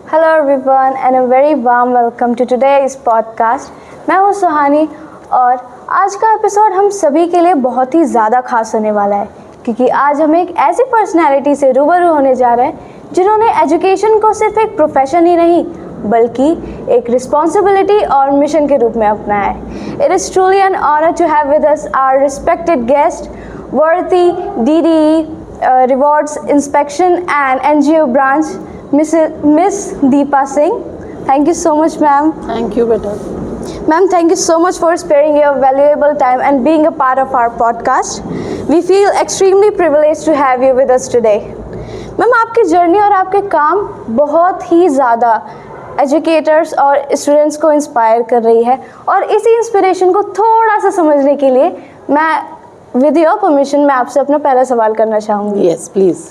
Hello everyone and a very warm welcome to today's podcast. मैं हूँ सुहानी और आज का एपिसोड हम सभी के लिए बहुत ही ज़्यादा खास होने वाला है क्योंकि आज हम एक ऐसी पर्सनैलिटी से रूबरू होने जा रहे हैं जिन्होंने एजुकेशन को सिर्फ एक प्रोफेशन ही नहीं बल्कि एक रिस्पॉन्सिबिलिटी और मिशन के रूप में अपनाया है. It is truly an honour to have with us our respected guest वर्दी DDE rewards inspection and NGO branch Miss Deepa Singh. Thank you so much, ma'am. Thank you, beta. Ma'am, thank you so much for sparing your valuable time and being a part of our podcast. We feel extremely privileged to have you with us today. Ma'am आपकी journey और आपके काम बहुत ही ज़्यादा educators और students को inspire कर रही है और इसी इंस्पिरेशन को थोड़ा सा समझने के लिए मैं विद योर परमिशन मैं आपसे अपना पहला सवाल करना चाहूँगी. Yes, please.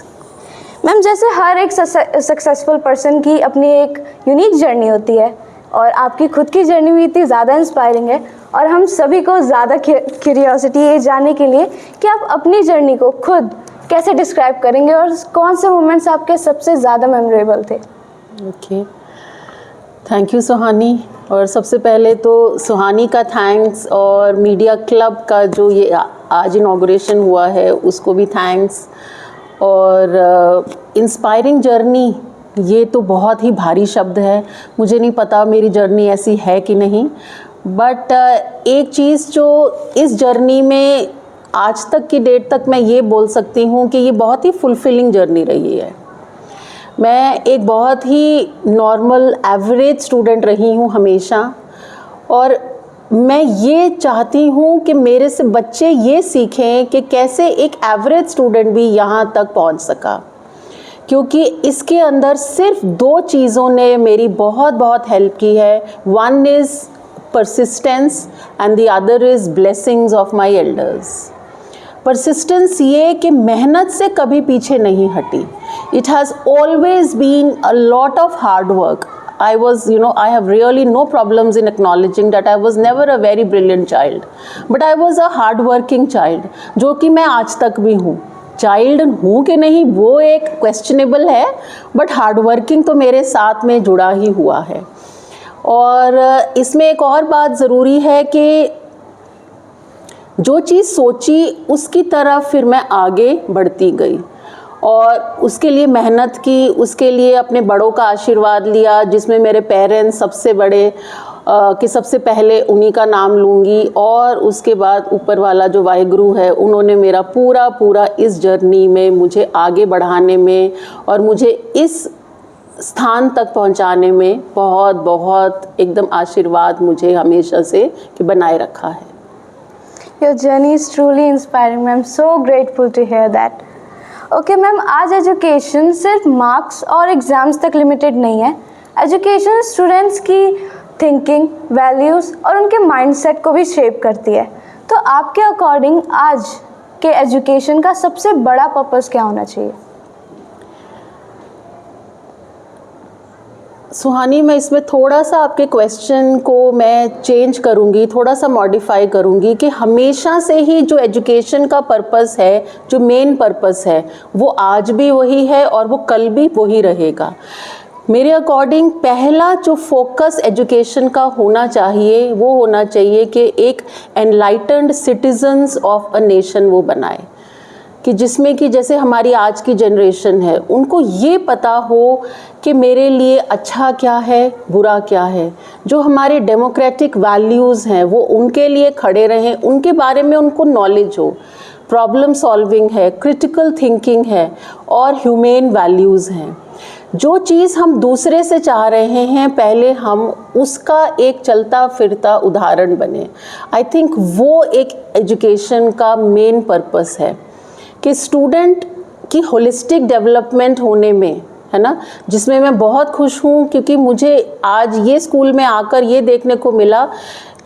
मैम जैसे हर एक सक्सेसफुल पर्सन की अपनी एक यूनिक जर्नी होती है और आपकी खुद की जर्नी भी इतनी ज़्यादा इंस्पायरिंग है और हम सभी को ज़्यादा क्यूरियोसिटी है जानने के लिए कि आप अपनी जर्नी को खुद कैसे डिस्क्राइब करेंगे और कौन से मोमेंट्स आपके सबसे ज़्यादा मेमोरेबल थे. ओके, थैंक यू सुहानी. और सबसे पहले तो सुहानी का थैंक्स और मीडिया क्लब का जो ये आज इनॉग्रेशन हुआ है उसको भी थैंक्स. और इंस्पायरिंग जर्नी ये तो बहुत ही भारी शब्द है. मुझे नहीं पता मेरी जर्नी ऐसी है कि नहीं, बट एक चीज़ जो इस जर्नी में आज तक की डेट तक मैं ये बोल सकती हूँ कि ये बहुत ही फुलफिलिंग जर्नी रही है. मैं एक बहुत ही नॉर्मल एवरेज स्टूडेंट रही हूँ हमेशा और मैं ये चाहती हूँ कि मेरे से बच्चे ये सीखें कि कैसे एक एवरेज स्टूडेंट भी यहाँ तक पहुँच सका, क्योंकि इसके अंदर सिर्फ दो चीज़ों ने मेरी बहुत बहुत हेल्प की है. One is persistence and the other is blessings of my elders. Persistence ये कि मेहनत से कभी पीछे नहीं हटी. It has always been a lot of hard work. I have really no problems in acknowledging that I was never a very brilliant child, but I was a hard-working child, जो कि मैं आज तक भी हूँ. चाइल्ड हूँ कि नहीं वो एक क्वेश्चनेबल है, बट हार्ड वर्किंग तो मेरे साथ में जुड़ा ही हुआ है. और इसमें एक और बात ज़रूरी है कि जो चीज़ सोची उसकी तरफ फिर मैं आगे बढ़ती गई और उसके लिए मेहनत की, उसके लिए अपने बड़ों का आशीर्वाद लिया, जिसमें मेरे पेरेंट्स सबसे बड़े कि सबसे पहले उन्हीं का नाम लूँगी और उसके बाद ऊपर वाला जो वाहिगुरु है उन्होंने मेरा पूरा इस जर्नी में मुझे आगे बढ़ाने में और मुझे इस स्थान तक पहुँचाने में बहुत एकदम आशीर्वाद मुझे हमेशा से कि बनाए रखा है. Your journey is truly inspiring, ma'am. So grateful to hear that. Okay ma'am, आज एजुकेशन सिर्फ मार्क्स और एग्ज़ाम्स तक लिमिटेड नहीं है. एजुकेशन स्टूडेंट्स की थिंकिंग, वैल्यूज़ और उनके माइंडसेट को भी शेप करती है. तो आपके अकॉर्डिंग आज के एजुकेशन का सबसे बड़ा पर्पस क्या होना चाहिए? सुहानी, मैं इसमें थोड़ा सा आपके क्वेश्चन को मैं चेंज करूँगी, थोड़ा सा मॉडिफाई करूँगी कि हमेशा से ही जो एजुकेशन का पर्पस है, जो मेन पर्पस है, वो आज भी वही है और वो कल भी वही रहेगा. मेरे अकॉर्डिंग पहला जो फोकस एजुकेशन का होना चाहिए वो होना चाहिए कि एक enlightened citizens of a nation वो बनाए, कि जिसमें कि जैसे हमारी आज की जनरेशन है उनको ये पता हो कि मेरे लिए अच्छा क्या है, बुरा क्या है. जो हमारे डेमोक्रेटिक वैल्यूज़ हैं वो उनके लिए खड़े रहें, उनके बारे में उनको नॉलेज हो. प्रॉब्लम सॉल्विंग है, क्रिटिकल थिंकिंग है और ह्यूमेन वैल्यूज़ हैं. जो चीज़ हम दूसरे से चाह रहे हैं पहले हम उसका एक चलता फिरता उदाहरण बने. आई थिंक वो एक एजुकेशन का मेन पर्पस है कि स्टूडेंट की होलिस्टिक डेवलपमेंट होने में, है ना, जिसमें मैं बहुत खुश हूँ क्योंकि मुझे आज ये स्कूल में आकर ये देखने को मिला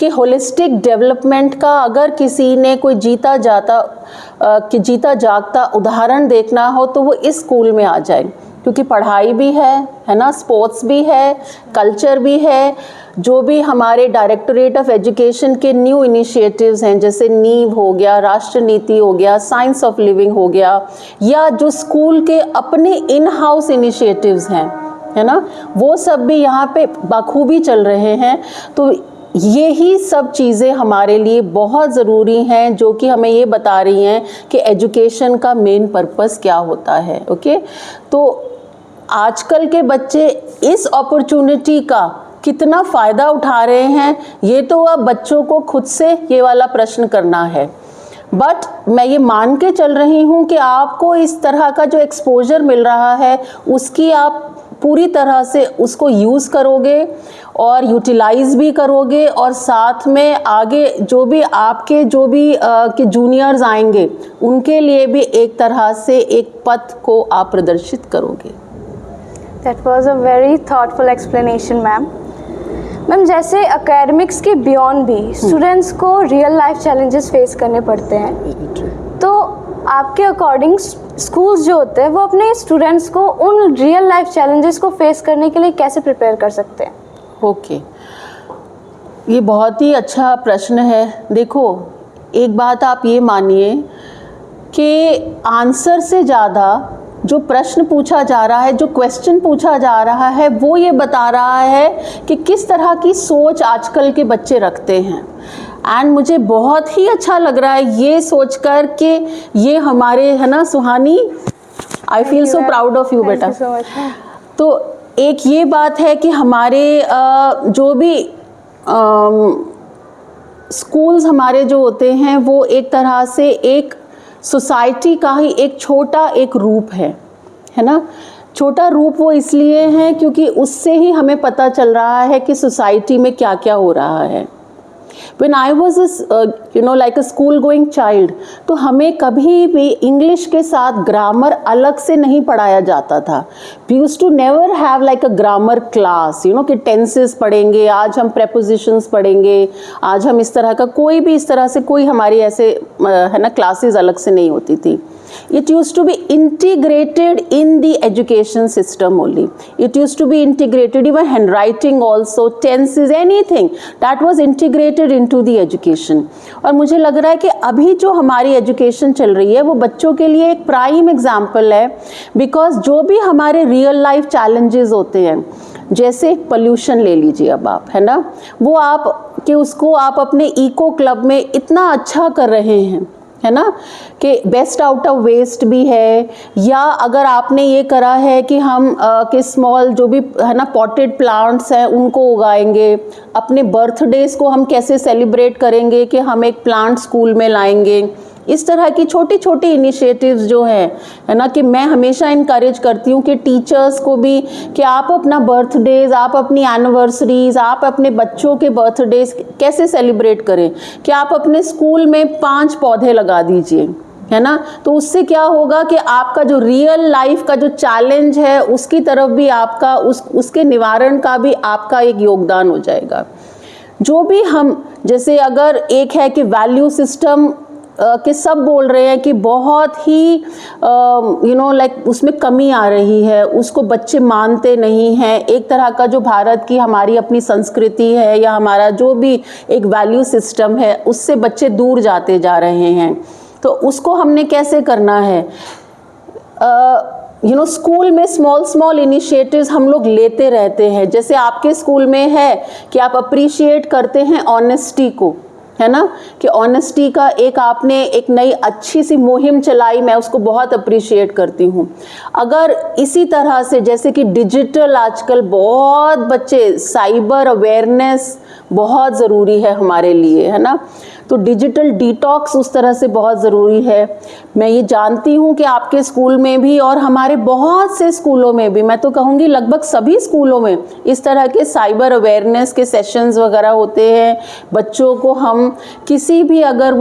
कि होलिस्टिक डेवलपमेंट का अगर किसी ने कोई जीता जागता उदाहरण देखना हो तो वो इस स्कूल में आ जाए. क्योंकि पढ़ाई भी है ना, स्पोर्ट्स भी है, कल्चर भी है। जो भी हमारे डायरेक्टोरेट ऑफ एजुकेशन के न्यू इनिशिएटिव्स हैं, जैसे नीव हो गया, राष्ट्र नीति हो गया, साइंस ऑफ लिविंग हो गया, या जो स्कूल के अपने इन हाउस इनिशिएटिव्स हैं, है ना, वो सब भी यहाँ पे बखूबी चल रहे हैं। तो यही सब चीज़ें हमारे लिए बहुत ज़रूरी हैं, जो कि हमें ये बता रही हैं कि एजुकेशन का मेन पर्पस क्या होता है। ओके, तो आजकल के बच्चे इस अपॉर्चुनिटी का कितना फ़ायदा उठा रहे हैं, ये तो अब बच्चों को खुद से ये वाला प्रश्न करना है। बट मैं ये मान के चल रही हूँ कि आपको इस तरह का जो एक्सपोजर मिल रहा है उसकी आप पूरी तरह से उसको यूज़ करोगे और यूटिलाइज़ भी करोगे, और साथ में आगे जो भी आपके जो भी के जूनियर्स आएंगे उनके लिए भी एक तरह से एक पथ को आप प्रदर्शित करोगे। That was a very thoughtful explanation, ma'am. Ma'am, जैसे एकेडमिक्स के बियॉन्ड भी स्टूडेंट्स को रियल लाइफ चैलेंजेस फेस करने पड़ते हैं, तो आपके अकॉर्डिंग स्कूल्स जो होते हैं वो अपने स्टूडेंट्स को उन रियल लाइफ चैलेंजेस को फेस करने के लिए कैसे प्रिपेयर कर सकते हैं? ओके, ये बहुत ही अच्छा प्रश्न है। देखो, एक बात आप ये मानिए कि आंसर से ज़्यादा जो प्रश्न पूछा जा रहा है, जो क्वेश्चन पूछा जा रहा है, वो ये बता रहा है कि किस तरह की सोच आजकल के बच्चे रखते हैं। एंड मुझे बहुत ही अच्छा लग रहा है ये सोचकर कि ये हमारे, है ना Suhani, I feel so proud of you बेटा। तो एक ये बात है कि हमारे जो भी स्कूल्स हमारे जो होते हैं वो एक तरह से एक सोसाइटी का ही एक छोटा एक रूप है ना। छोटा रूप वो इसलिए है क्योंकि उससे ही हमें पता चल रहा है कि सोसाइटी में क्या क्या हो रहा है। When I was like a school going child, तो हमें कभी भी इंग्लिश के साथ ग्रामर अलग से नहीं पढ़ाया जाता था। We used to never have like a grammar class, कि टेंसेस पढ़ेंगे, आज हम prepositions पढ़ेंगे, आज हम इस तरह का कोई भी इस तरह से कोई हमारी ऐसे है ना क्लासेस अलग से नहीं होती थी। It used to be integrated in the education system only. It used to be integrated, even handwriting also, tenses, anything that was integrated into the education. और मुझे लग रहा है कि अभी जो हमारी एजुकेशन चल रही है वो बच्चों के लिए एक प्राइम एग्जाम्पल है, बिकॉज जो भी हमारे रियल लाइफ चैलेंजेस होते हैं, जैसे पोल्यूशन ले लीजिए अब आप, है ना, वो आप कि उसको आप अपने इको क्लब में इतना अच्छा कर रहे हैं, है ना, कि बेस्ट आउट ऑफ वेस्ट भी है, या अगर आपने ये करा है कि हम कि स्मॉल जो भी है ना पॉटेड प्लांट्स हैं उनको उगाएंगे, अपने बर्थडेज को हम कैसे सेलिब्रेट करेंगे कि हम एक प्लांट स्कूल में लाएंगे। इस तरह की छोटी छोटी इनिशिएटिव्स जो हैं, है ना, कि मैं हमेशा इनकरेज करती हूँ कि टीचर्स को भी कि आप अपना बर्थडेज, आप अपनी एनिवर्सरीज, आप अपने बच्चों के बर्थडेज कैसे सेलिब्रेट करें, कि आप अपने स्कूल में 5 पौधे लगा दीजिए, है ना। तो उससे क्या होगा कि आपका जो रियल लाइफ का जो चैलेंज है उसकी तरफ भी आपका उसके निवारण का भी आपका एक योगदान हो जाएगा। जो भी हम, जैसे अगर एक है कि वैल्यू सिस्टम कि सब बोल रहे हैं कि बहुत ही लाइक उसमें कमी आ रही है, उसको बच्चे मानते नहीं हैं। एक तरह का जो भारत की हमारी अपनी संस्कृति है या हमारा जो भी एक वैल्यू सिस्टम है उससे बच्चे दूर जाते जा रहे हैं। तो उसको हमने कैसे करना है, स्कूल में स्मॉल इनिशिएटिव्स हम लोग लेते रहते हैं। जैसे आपके स्कूल में है कि आप अप्रिशिएट करते हैं ऑनेस्टी को, है ना, कि ऑनेस्टी का एक आपने एक नई अच्छी सी मुहिम चलाई, मैं उसको बहुत अप्रिशिएट करती हूँ। अगर इसी तरह से जैसे कि डिजिटल आजकल बहुत बच्चे, साइबर अवेयरनेस बहुत ज़रूरी है हमारे लिए, है ना, तो डिजिटल डिटॉक्स उस तरह से बहुत ज़रूरी है। मैं ये जानती हूँ कि आपके स्कूल में भी और हमारे बहुत से स्कूलों में भी, मैं तो कहूँगी लगभग सभी स्कूलों में इस तरह के साइबर अवेयरनेस के सेशंस वगैरह होते हैं। बच्चों को हम किसी भी अगर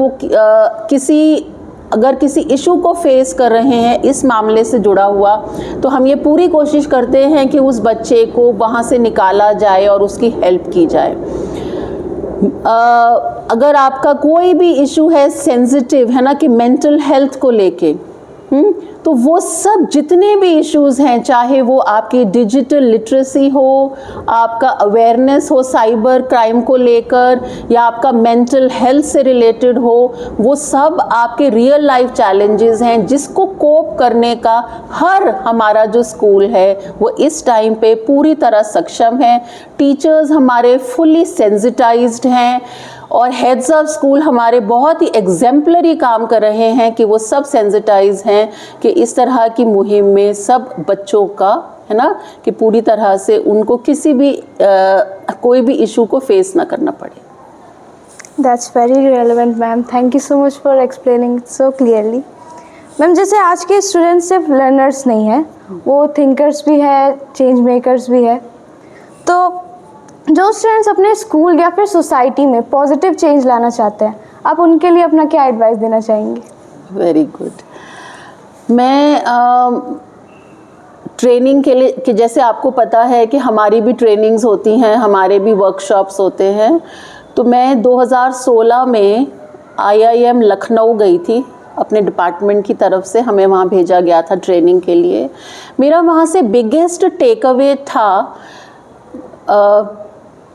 किसी इशू को फेस कर रहे हैं इस मामले से जुड़ा हुआ, तो हम ये पूरी कोशिश करते हैं कि उस बच्चे को वहाँ से निकाला जाए और उसकी हेल्प की जाए। अगर आपका कोई भी इशू है सेंसिटिव, है ना, कि मेंटल हेल्थ को लेके, तो वो सब जितने भी इश्यूज़ हैं, चाहे वो आपकी डिजिटल लिटरेसी हो, आपका अवेयरनेस हो साइबर क्राइम को लेकर, या आपका मेंटल हेल्थ से रिलेटेड हो, वो सब आपके रियल लाइफ चैलेंजेस हैं जिसको कोप करने का हर हमारा जो स्कूल है वो इस टाइम पे पूरी तरह सक्षम है। टीचर्स हमारे फुली सेंसिटाइज्ड हैं और हेड्स ऑफ स्कूल हमारे बहुत ही एग्जेम्पलरी काम कर रहे हैं कि वो सब सेंसिटाइज हैं कि इस तरह की मुहिम में सब बच्चों का, है ना, कि पूरी तरह से उनको किसी भी कोई भी इशू को फेस ना करना पड़े। That's very relevant ma'am, thank you so much for explaining so clearly. Ma'am, जैसे आज के स्टूडेंट्स सिर्फ लर्नर्स नहीं हैं, वो थिंकर्स भी है, चेंज मेकर्स भी है, तो जो स्टूडेंट्स अपने स्कूल या फिर सोसाइटी में पॉजिटिव चेंज लाना चाहते हैं, आप उनके लिए अपना क्या एडवाइस देना चाहेंगे? Very good. मैं ट्रेनिंग के लिए, कि जैसे आपको पता है कि हमारी भी ट्रेनिंग्स होती हैं, हमारे भी वर्कशॉप्स होते हैं, तो मैं 2016 में IIM लखनऊ गई थी, अपने डिपार्टमेंट की तरफ से हमें वहाँ भेजा गया था ट्रेनिंग के लिए। मेरा वहाँ से बिगेस्ट टेक अवे था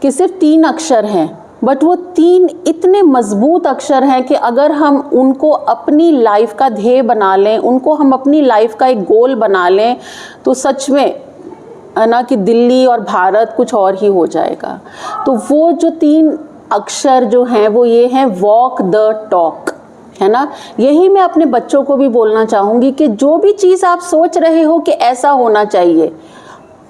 कि सिर्फ 3 अक्षर हैं, बट वो 3 इतने मजबूत अक्षर हैं कि अगर हम उनको अपनी लाइफ का ध्येय बना लें, उनको हम अपनी लाइफ का एक गोल बना लें, तो सच में, है ना, कि दिल्ली और भारत कुछ और ही हो जाएगा। तो वो जो 3 अक्षर जो हैं वो ये हैं, वॉक द टॉक, है ना। यही मैं अपने बच्चों को भी बोलना चाहूँगी कि जो भी चीज़ आप सोच रहे हो कि ऐसा होना चाहिए,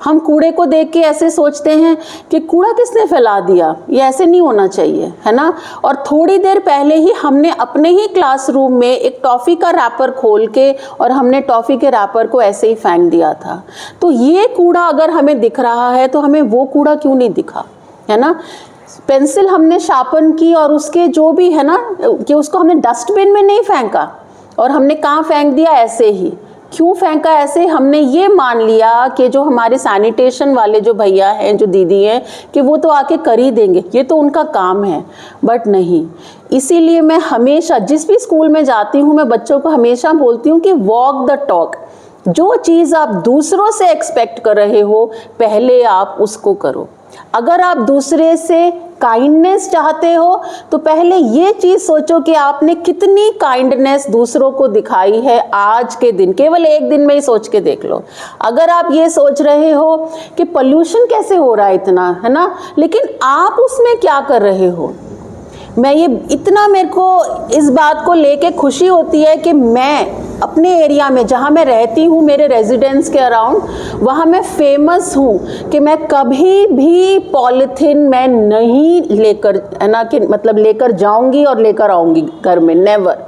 हम कूड़े को देख के ऐसे सोचते हैं कि कूड़ा किसने फैला दिया, ये ऐसे नहीं होना चाहिए, है ना। और थोड़ी देर पहले ही हमने अपने ही क्लासरूम में एक टॉफ़ी का रैपर खोल के और हमने टॉफ़ी के रैपर को ऐसे ही फेंक दिया था। तो ये कूड़ा अगर हमें दिख रहा है तो हमें वो कूड़ा क्यों नहीं दिखा, है ना। पेंसिल हमने शार्पन की और उसके जो भी है ना, कि उसको हमने डस्टबिन में नहीं फेंका और हमने कहाँ फेंक दिया, ऐसे ही। क्यों फेंका ऐसे? हमने ये मान लिया कि जो हमारे सैनिटेशन वाले जो भैया हैं, जो दीदी हैं, कि वो तो आके कर ही देंगे, ये तो उनका काम है। बट नहीं, इसीलिए मैं हमेशा जिस भी स्कूल में जाती हूँ, मैं बच्चों को हमेशा बोलती हूँ कि वॉक द टॉक। जो चीज़ आप दूसरों से एक्सपेक्ट कर रहे हो, पहले आप उसको करो। अगर आप दूसरे से काइंडनेस चाहते हो तो पहले ये चीज़ सोचो कि आपने कितनी काइंडनेस दूसरों को दिखाई है आज के दिन, केवल एक दिन में ही सोच के देख लो। अगर आप ये सोच रहे हो कि पोल्यूशन कैसे हो रहा है इतना, है ना, लेकिन आप उसमें क्या कर रहे हो। मैं ये इतना, मेरे को इस बात को लेके खुशी होती है कि मैं अपने एरिया में जहाँ मैं रहती हूँ, मेरे रेजिडेंस के अराउंड, वहाँ मैं फेमस हूँ कि मैं कभी भी पॉलीथीन मैं नहीं लेकर, है ना, कि मतलब लेकर जाऊँगी और लेकर आऊँगी घर में, नेवर।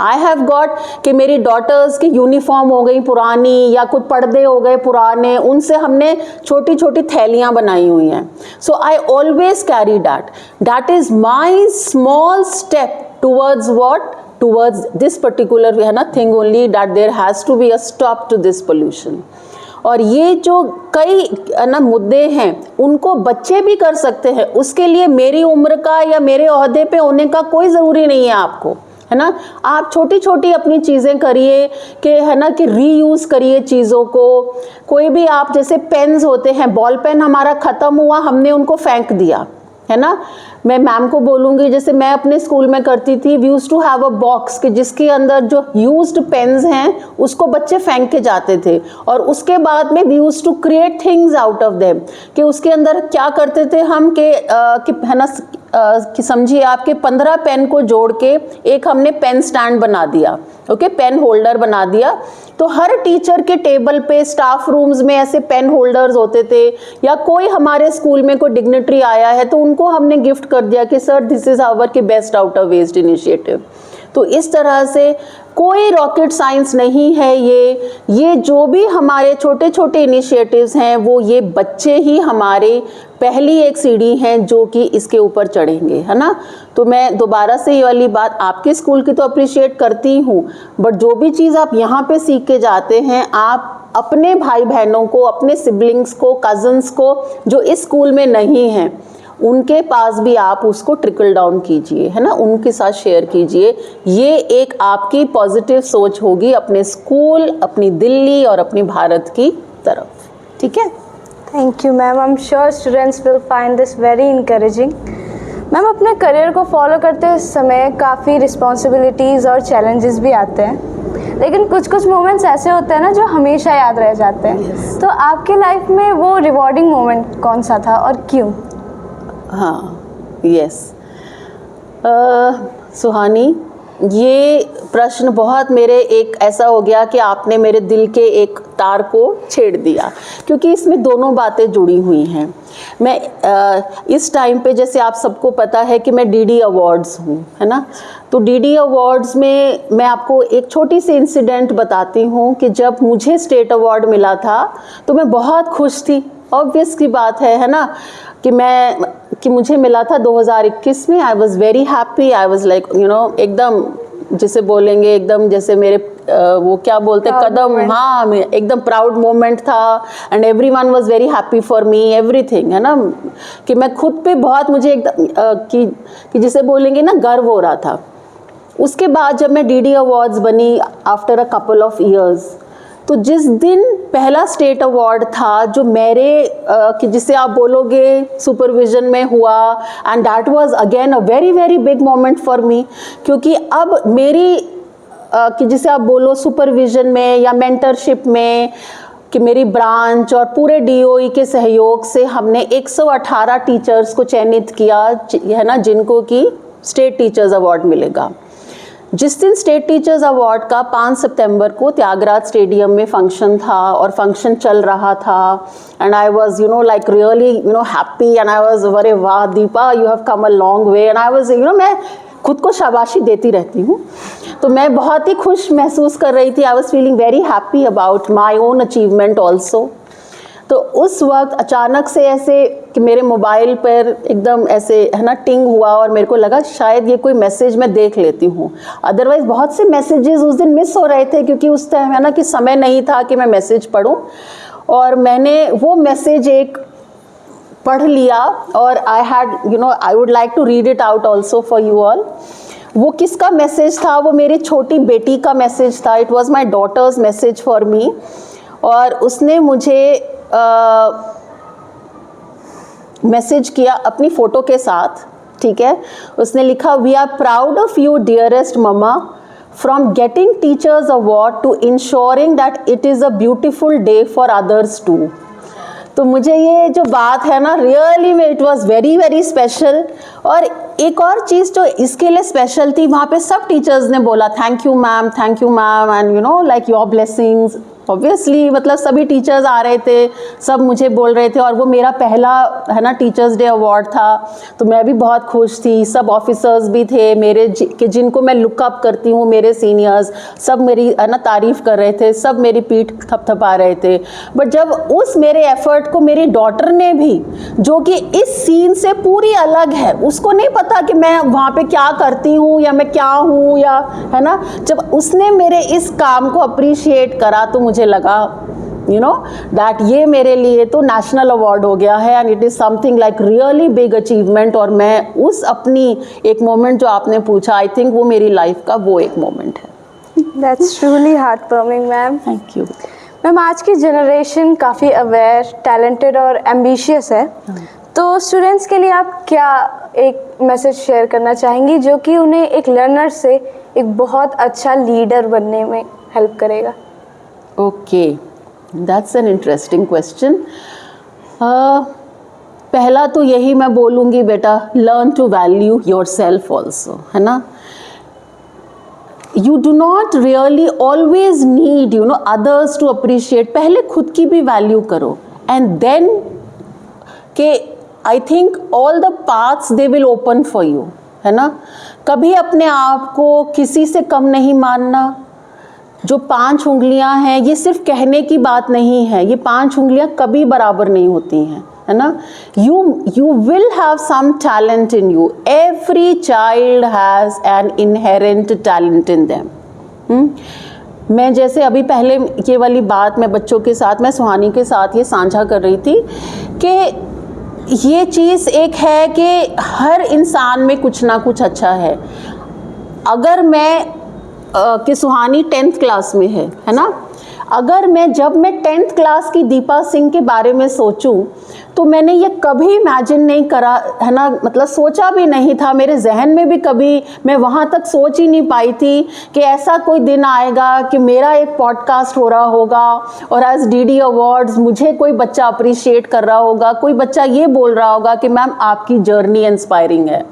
आई हैव गॉट कि मेरी डॉटर्स की यूनिफॉर्म हो गई पुरानी या कुछ पर्दे हो गए पुराने, उनसे हमने छोटी छोटी थैलियाँ बनाई हुई हैं। So I always carry that is my small step towards what, towards this particular, है ना, thing only, that there has to be a stop to this pollution. और ये जो कई ना मुद्दे हैं, उनको बच्चे भी कर सकते हैं। उसके लिए मेरी उम्र का या मेरे ओहदे पे होने का कोई ज़रूरी नहीं है आपको, है ना। आप छोटी छोटी अपनी चीज़ें करिए कि, है ना, कि रीयूज़ करिए चीज़ों को। कोई भी आप, जैसे पेन्स होते हैं, बॉल पेन हमारा ख़त्म हुआ, हमने उनको फेंक दिया, है ना। मैं मैम को बोलूँगी, जैसे मैं अपने स्कूल में करती थी, we used to have a box कि जिसके अंदर जो यूज्ड पेन्स हैं उसको बच्चे फेंक के जाते थे, और उसके बाद में we used to create things out of them, कि उसके अंदर क्या करते थे हम कि है ना, कि समझिए आपके 15 पेन को जोड़ के एक हमने पेन स्टैंड बना दिया, ओके, पेन होल्डर बना दिया। तो हर टीचर के टेबल पे, स्टाफ रूम्स में ऐसे पेन होल्डर्स होते थे, या कोई हमारे स्कूल में कोई डिग्निटरी आया है तो उनको हमने गिफ्ट कर दिया कि सर दिस इज़ आवर के best out of waste initiative. तो इस तरह से कोई रॉकेट साइंस नहीं है ये जो भी हमारे छोटे छोटे इनिशिएटिव्स हैं, वो ये बच्चे ही हमारे पहली एक सीढ़ी हैं जो कि इसके ऊपर चढ़ेंगे, है ना। तो मैं दोबारा से ये वाली बात आपके स्कूल की तो अप्रिशिएट करती हूँ, बट जो भी चीज़ आप यहाँ पे सीख के जाते हैं, आप अपने भाई बहनों को, अपने सिबलिंग्स को, कज़न्स को जो इस स्कूल में नहीं हैं, उनके पास भी आप उसको ट्रिकल डाउन कीजिए, है ना, उनके साथ शेयर कीजिए। ये एक आपकी पॉजिटिव सोच होगी अपने स्कूल, अपनी दिल्ली और अपनी भारत की तरफ, ठीक है। Thank you ma'am, I am sure students will find this very encouraging. Ma'am, अपने करियर को फॉलो करते समय काफ़ी रिस्पॉन्सिबिलिटीज़ और चैलेंजेस भी आते हैं, लेकिन कुछ कुछ मोमेंट्स ऐसे होते हैं ना जो हमेशा याद रह जाते हैं। Yes. तो आपके लाइफ में वो रिवॉर्डिंग मोमेंट कौन सा था और क्यों? हाँ, यस सुहानी, ये प्रश्न बहुत मेरे एक ऐसा हो गया कि आपने मेरे दिल के एक तार को छेड़ दिया, क्योंकि इसमें दोनों बातें जुड़ी हुई हैं। मैं इस टाइम पे, जैसे आप सबको पता है कि मैं डीडी अवार्ड्स हूँ, है ना, तो डीडी अवार्ड्स में मैं आपको एक छोटी सी इंसिडेंट बताती हूँ कि जब मुझे स्टेट अवार्ड मिला था तो मैं बहुत खुश थी। ऑब्वियस की बात है ना, कि मुझे मिला था 2021 में। I was very happy, I was like एकदम जिसे बोलेंगे एकदम जैसे मेरे वो क्या बोलते हैं कदम, हाँ, एकदम प्राउड मोमेंट था। And everyone was very happy for me, everything, है ना, कि मैं खुद पे बहुत मुझे एकदम कि जिसे बोलेंगे ना गर्व हो रहा था। उसके बाद जब मैं डीडी अवार्ड्स बनी after a couple of years, तो जिस दिन पहला स्टेट अवार्ड था जो मेरे कि जिसे आप बोलोगे सुपरविजन में हुआ, and that was again a very very big moment for me, क्योंकि अब मेरी कि जिसे आप बोलो सुपरविजन में या मेंटरशिप में, कि मेरी ब्रांच और पूरे डीओई के सहयोग से हमने 118 टीचर्स को चयनित किया, है ना, जिनको कि स्टेट टीचर्स अवार्ड मिलेगा। जिस दिन स्टेट टीचर्स अवार्ड का 5 सितंबर को त्यागराज स्टेडियम में फंक्शन था और फंक्शन चल रहा था, and I was like really happy, and I was अरे वाह Deepa, you have come a long way, and I was मैं खुद को शाबाशी देती रहती हूँ, तो मैं बहुत ही खुश महसूस कर रही थी। I was feeling very happy about my own achievement also. तो उस वक्त अचानक से ऐसे कि मेरे मोबाइल पर एकदम ऐसे, है ना, टिंग हुआ और मेरे को लगा शायद ये कोई मैसेज मैं देख लेती हूँ। अदरवाइज़ बहुत से मैसेजेस उस दिन मिस हो रहे थे, क्योंकि उस टाइम, है ना, कि समय नहीं था कि मैं मैसेज पढूं, और मैंने वो मैसेज एक पढ़ लिया और I would like to read it out also for you all. वो किसका मैसेज था? वो मेरी छोटी बेटी का मैसेज था। It was my daughter's message for me, और उसने मुझे मैसेज किया अपनी फ़ोटो के साथ, ठीक है। उसने लिखा, we are proud of you dearest mama, from getting teachers award to ensuring that it is a beautiful day for others too. तो मुझे ये जो बात है ना, रियली में it was very very special. और एक और चीज़ जो इसके लिए स्पेशल थी, वहाँ पे सब टीचर्स ने बोला thank you ma'am, and like your blessings. Obviously मतलब सभी टीचर्स आ रहे थे, सब मुझे बोल रहे थे, और वो मेरा पहला, है ना, टीचर्स डे अवार्ड था, तो मैं भी बहुत खुश थी। सब ऑफिसर्स भी थे मेरे कि जिनको मैं लुकअप करती हूँ, मेरे सीनियर्स, सब मेरी, है ना, तारीफ़ कर रहे थे, सब मेरी पीठ थपथपा रहे थे। बट जब उस मेरे एफर्ट को मेरी डॉटर ने भी, जो कि इस सीन से पूरी अलग है, उसको नहीं पता कि मैं वहाँ पे क्या करती हूँ या मैं क्या हूँ, या, है ना, जब उसने मेरे इस काम को अप्रिशिएट करा, तो मुझे लगा दैट ये मेरे लिए तो नेशनल अवार्ड हो गया है, and it is something like really big achievement. और मैं उस अपनी एक मोमेंट जो आपने पूछा, आई थिंक वो मेरी लाइफ का वो एक मोमेंट है। That's truly heart warming ma'am. Thank you ma'am, आज की जनरेशन काफ़ी अवेयर, टैलेंटेड और एम्बिशियस है, तो स्टूडेंट्स के लिए आप क्या एक मैसेज शेयर करना चाहेंगी जो कि उन्हें एक लर्नर से एक बहुत अच्छा लीडर बनने में हेल्प करेगा? Okay, that's an interesting question. पहला तो यही मैं बोलूँगी, बेटा, learn to value yourself also, है ना। You do not really always need others to appreciate. पहले खुद की भी वैल्यू करो, एंड देन के I think all the paths they will open for you, है ना। कभी अपने आप को किसी से कम नहीं मानना। जो 5 उंगलियां हैं, ये सिर्फ कहने की बात नहीं है, ये 5 उंगलियां कभी बराबर नहीं होती हैं, है ना। You will have some talent in you. Every child has an inherent talent in them. मैं जैसे अभी पहले ये वाली बात मैं बच्चों के साथ, मैं सुहानी के साथ ये साझा कर रही थी कि ये चीज़ एक है कि हर इंसान में कुछ ना कुछ अच्छा है। अगर मैं कि सुहानी 10th क्लास में है ना, अगर जब मैं 10th क्लास की दीपा सिंह के बारे में सोचूं तो मैंने ये कभी इमेजिन नहीं करा, है ना, मतलब सोचा भी नहीं था, मेरे जहन में भी कभी मैं वहाँ तक सोच ही नहीं पाई थी कि ऐसा कोई दिन आएगा कि मेरा एक पॉडकास्ट हो रहा होगा और एज डीडी अवार्ड्स मुझे कोई बच्चा अप्रिशिएट कर रहा होगा, कोई बच्चा ये बोल रहा होगा कि मैम आपकी जर्नी इंस्पायरिंग है।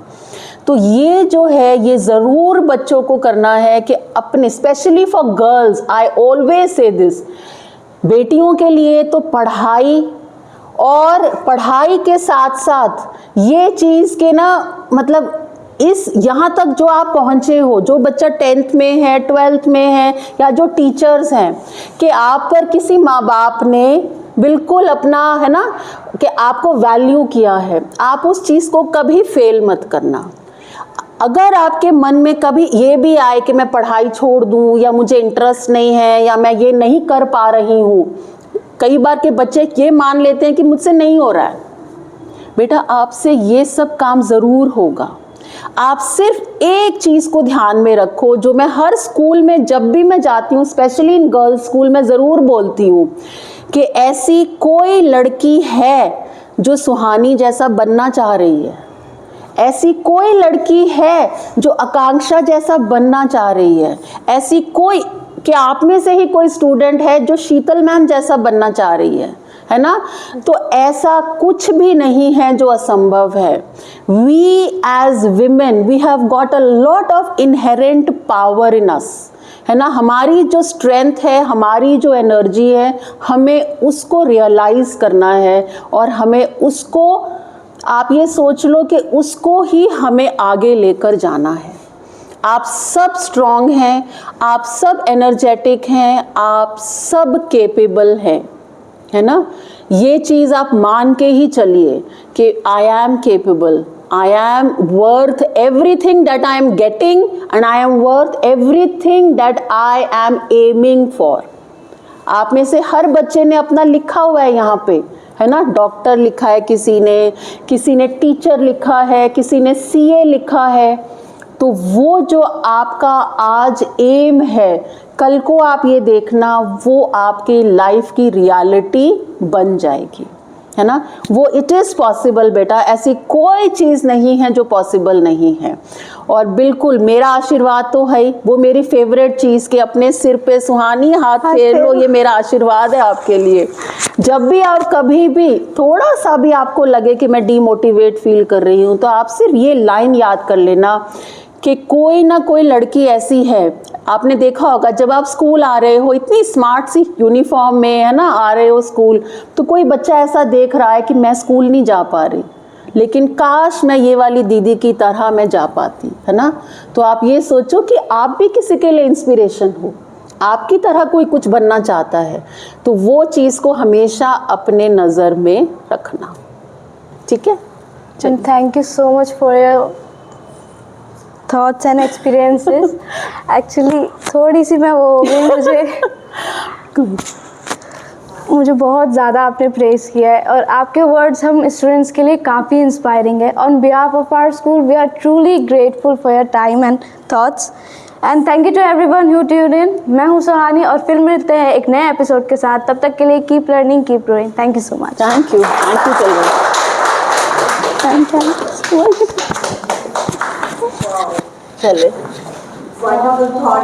तो ये जो है ये ज़रूर बच्चों को करना है कि अपने, specially for girls, I always say this, बेटियों के लिए तो पढ़ाई, और पढ़ाई के साथ साथ ये चीज़ के ना, मतलब इस यहाँ तक जो आप पहुँचे हो, जो बच्चा 10th में है, 12th में है, या जो टीचर्स हैं, कि आप पर किसी माँ बाप ने बिल्कुल अपना, है ना, कि आपको वैल्यू किया है, आप उस चीज़ को कभी फेल मत करना। अगर आपके मन में कभी ये भी आए कि मैं पढ़ाई छोड़ दूं, या मुझे इंटरेस्ट नहीं है, या मैं ये नहीं कर पा रही हूँ, कई बार के बच्चे ये मान लेते हैं कि मुझसे नहीं हो रहा है। बेटा, आपसे ये सब काम ज़रूर होगा। आप सिर्फ एक चीज़ को ध्यान में रखो, जो मैं हर स्कूल में जब भी मैं जाती हूँ, स्पेशली इन गर्ल्स स्कूल में ज़रूर बोलती हूँ कि ऐसी कोई लड़की है जो सुहानी जैसा बनना चाह रही है, ऐसी कोई लड़की है जो आकांक्षा जैसा बनना चाह रही है, ऐसी कोई, कि आप में से ही कोई स्टूडेंट है जो शीतल मैम जैसा बनना चाह रही है ना, तो ऐसा कुछ भी नहीं है जो असंभव है। We as women, we have got a lot of inherent power in us, है ना, हमारी जो स्ट्रेंथ है, हमारी जो एनर्जी है, हमें उसको रियलाइज करना है, और हमें उसको, आप ये सोच लो कि उसको ही हमें आगे लेकर जाना है। आप सब स्ट्रॉन्ग हैं, आप सब एनर्जेटिक हैं, आप सब केपेबल हैं, है ना। ये चीज़ आप मान के ही चलिए कि I am capable, I am worth everything that I am getting, and I am worth everything that I am aiming for. आप में से हर बच्चे ने अपना लिखा हुआ है यहाँ पे, है ना, डॉक्टर लिखा है किसी ने टीचर लिखा है, किसी ने सीए लिखा है। तो वो जो आपका आज एम है, कल को आप ये देखना वो आपकी लाइफ की रियलिटी बन जाएगी, है ना। वो इट इज़ पॉसिबल बेटा, ऐसी कोई चीज़ नहीं है जो पॉसिबल नहीं है। और बिल्कुल मेरा आशीर्वाद तो है, वो मेरी फेवरेट चीज़ कि अपने सिर पे सुहानी हाथ फेर लो, ये मेरा आशीर्वाद है आपके लिए। जब भी आप कभी भी थोड़ा सा भी आपको लगे कि मैं डीमोटिवेट फील कर रही हूँ, तो आप सिर्फ ये लाइन याद कर लेना कि कोई ना कोई लड़की ऐसी है, आपने देखा होगा जब आप स्कूल आ रहे हो, इतनी स्मार्ट सी यूनिफॉर्म में, है ना, आ रहे हो स्कूल, तो कोई बच्चा ऐसा देख रहा है कि मैं स्कूल नहीं जा पा रही, लेकिन काश मैं ये वाली दीदी की तरह मैं जा पाती, है ना। तो आप ये सोचो कि आप भी किसी के लिए इंस्पिरेशन हो, आपकी तरह कोई कुछ बनना चाहता है, तो वो चीज़ को हमेशा अपने नज़र में रखना, ठीक है। And thank you so much for your thoughts and experiences. Actually थोड़ी सी मैं वो हो गई, मुझे बहुत ज़्यादा आपने प्रेस किया है, और आपके वर्ड्स हम स्टूडेंट्स के लिए काफ़ी इंस्पायरिंग है। On behalf of our school we are truly grateful for your time and thoughts, and thank you to everyone who tuned in. मैं हूँ सुहानी, और फिर मिलते हैं एक नए एपिसोड के साथ। तब तक के लिए keep learning, keep growing. Thank you so much. Thank you children. चले।